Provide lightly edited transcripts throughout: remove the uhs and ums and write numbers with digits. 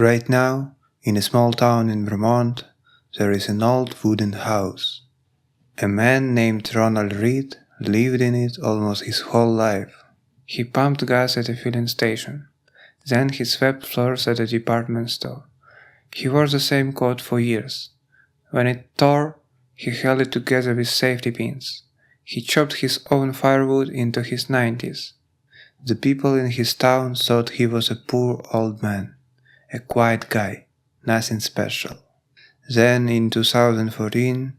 Right now, in a small town in Vermont, there is an old wooden house. A man named Ronald Reed lived in it almost his whole life. He pumped gas at a filling station. Then he swept floors at a department store. He wore the same coat for years. When it tore, he held it together with safety pins. He chopped his own firewood into his 90s. The people in his town thought he was a poor old man, a quiet guy, nothing special. Then in 2014,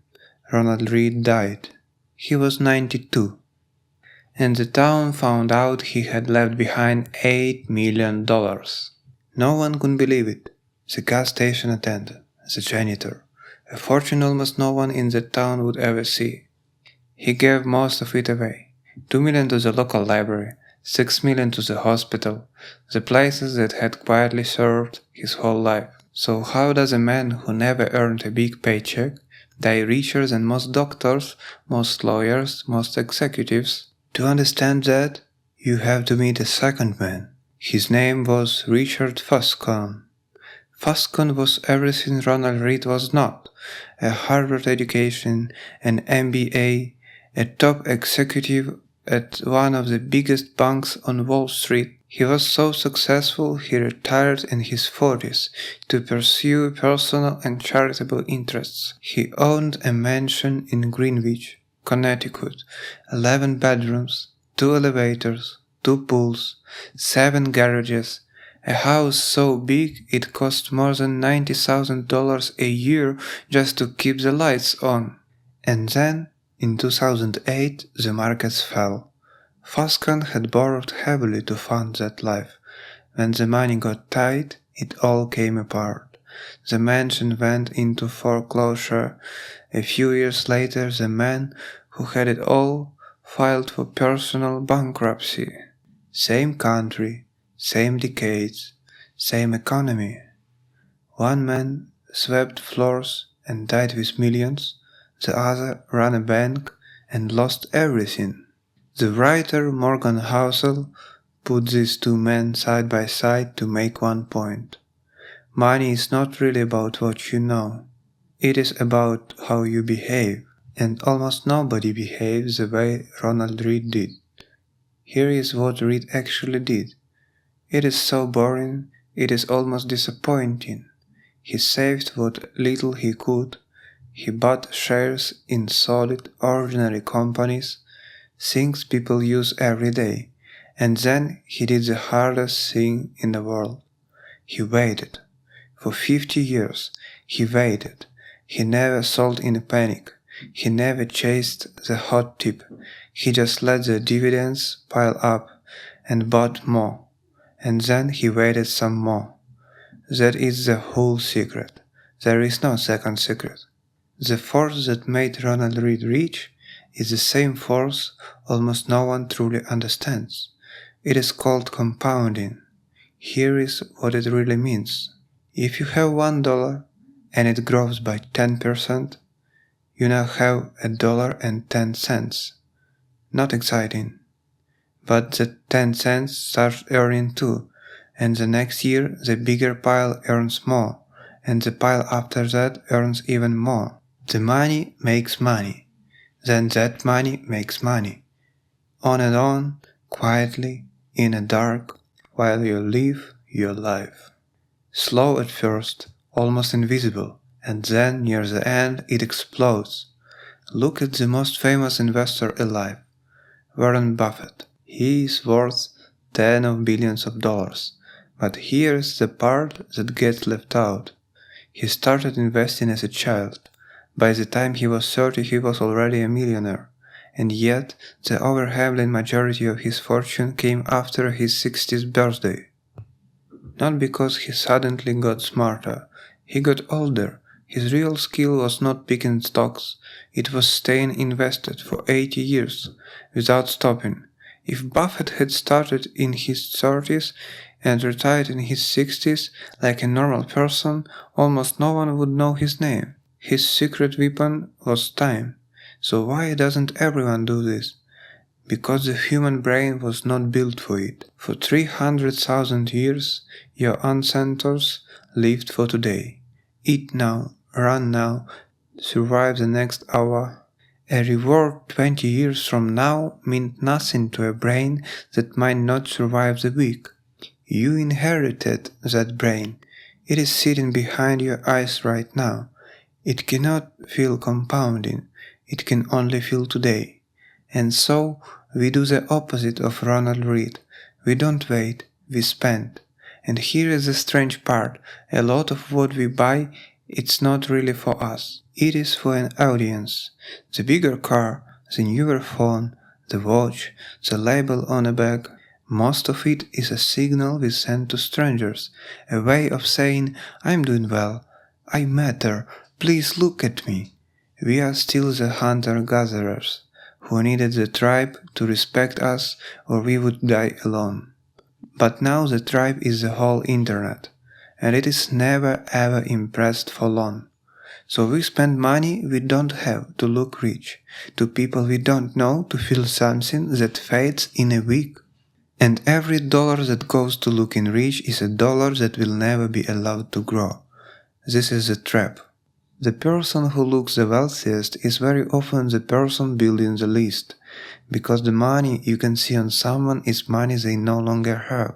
Ronald Reed died. He was 92. And the town found out he had left behind $8 million. No one could believe it. The gas station attendant, the janitor, a fortune almost no one in the town would ever see. He gave most of it away. $2 million to the local library, $6 million to the hospital, the places that had quietly served his whole life. So how does a man who never earned a big paycheck die richer than most doctors, most lawyers, most executives? To understand that, you have to meet a second man. His name was Richard Foscon. Foscon was everything Ronald Reed was not: a Harvard education, an MBA, a top executive at one of the biggest banks on Wall Street. He was so successful he retired in his 40s to pursue personal and charitable interests. He owned a mansion in Greenwich, Connecticut, 11 bedrooms, 2 elevators, 2 pools, 7 garages, a house so big it cost more than $90,000 a year just to keep the lights on. And then, in 2008, the markets fell. Foscon had borrowed heavily to fund that life. When the money got tight, it all came apart. The mansion went into foreclosure. A few years later, the man who had it all filed for personal bankruptcy. Same country, same decades, same economy. One man swept floors and died with millions. The other ran a bank and lost everything. The writer Morgan Housel put these two men side by side to make one point. Money is not really about what you know. It is about how you behave. And almost nobody behaves the way Ronald Reed did. Here is what Reed actually did. It is so boring, it is almost disappointing. He saved what little he could. He bought shares in solid, ordinary companies, things people use every day, and then he did the hardest thing in the world. He waited. For 50 years, he waited. He never sold in a panic. He never chased the hot tip. He just let the dividends pile up and bought more. And then he waited some more. That is the whole secret. There is no second secret. The force that made Ronald Reed rich is the same force almost no one truly understands. It is called compounding. Here is what it really means. If you have $1 and it grows by 10%, you now have $1.10. Not exciting. But the 10 cents starts earning too, and the next year the bigger pile earns more, and the pile after that earns even more. The money makes money. Then that money makes money. On and on, quietly, in the dark, while you live your life. Slow at first, almost invisible, and then near the end it explodes. Look at the most famous investor alive, Warren Buffett. He is worth tens of billions of dollars. But here's the part that gets left out. He started investing as a child. By the time he was 30, he was already a millionaire. And yet, the overwhelming majority of his fortune came after his 60th birthday. Not because he suddenly got smarter. He got older. His real skill was not picking stocks. It was staying invested for 80 years, without stopping. If Buffett had started in his 30s and retired in his 60s like a normal person, almost no one would know his name. His secret weapon was time. So why doesn't everyone do this? Because the human brain was not built for it. For 300,000 years, your ancestors lived for today. Eat now, run now, survive the next hour. A reward 20 years from now meant nothing to a brain that might not survive the week. You inherited that brain. It is sitting behind your eyes right now. It cannot feel compounding. It can only feel today. And so, we do the opposite of Ronald Read. We don't wait, we spend. And here is the strange part. A lot of what we buy, it's not really for us. It is for an audience. The bigger car, the newer phone, the watch, the label on a bag, most of it is a signal we send to strangers, a way of saying, I'm doing well, I matter, please look at me. We are still the hunter-gatherers, who needed the tribe to respect us or we would die alone. But now the tribe is the whole internet, and it is never ever impressed for long. So we spend money we don't have to look rich, to people we don't know to feel something that fades in a week. And every dollar that goes to looking rich is a dollar that will never be allowed to grow. This is the trap. The person who looks the wealthiest is very often the person building the least, because the money you can see on someone is money they no longer have.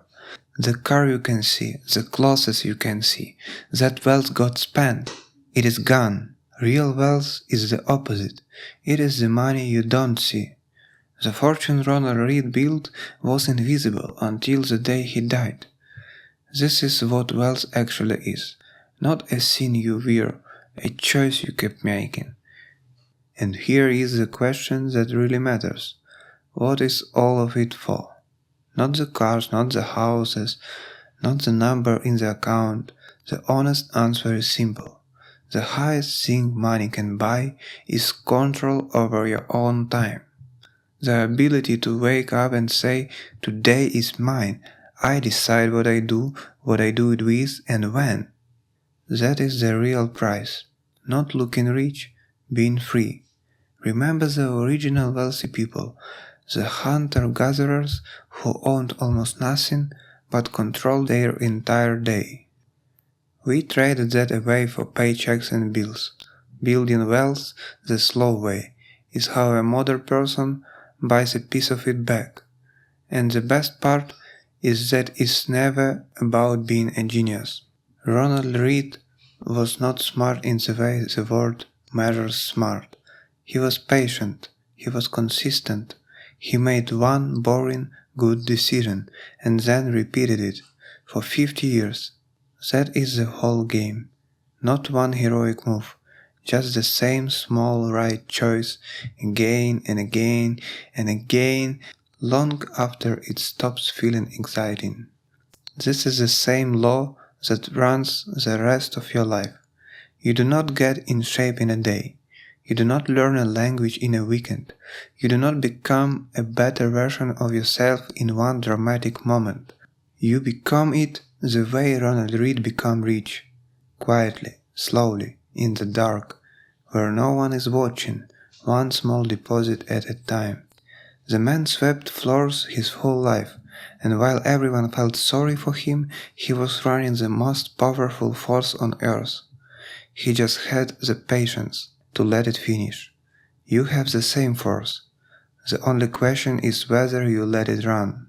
The car you can see, the clothes you can see, that wealth got spent. It is gone. Real wealth is the opposite. It is the money you don't see. The fortune Ronald Read built was invisible until the day he died. This is what wealth actually is. Not a thing you wear, a choice you keep making. And here is the question that really matters. What is all of it for? Not the cars, not the houses, not the number in the account. The honest answer is simple. The highest thing money can buy is control over your own time. The ability to wake up and say, today is mine, I decide what I do it with, and when. That is the real price. Not looking rich, being free. Remember the original wealthy people, the hunter-gatherers who owned almost nothing but controlled their entire day. We traded that away for paychecks and bills. Building wealth the slow way is how a modern person buys a piece of it back. And the best part is that it's never about being a genius. Ronald Read was not smart in the way the word measures smart. He was patient, he was consistent, he made one boring, good decision and then repeated it for 50 years. That is the whole game. Not one heroic move, just the same small right choice again and again and again, long after it stops feeling exciting. This is the same law that runs the rest of your life. You do not get in shape in a day. You do not learn a language in a weekend. You do not become a better version of yourself in one dramatic moment. You become it the way Ronald Read became rich. Quietly, slowly, in the dark, where no one is watching, one small deposit at a time. The man swept floors his whole life, and while everyone felt sorry for him, he was running the most powerful force on earth. He just had the patience to let it finish. You have the same force. The only question is whether you let it run.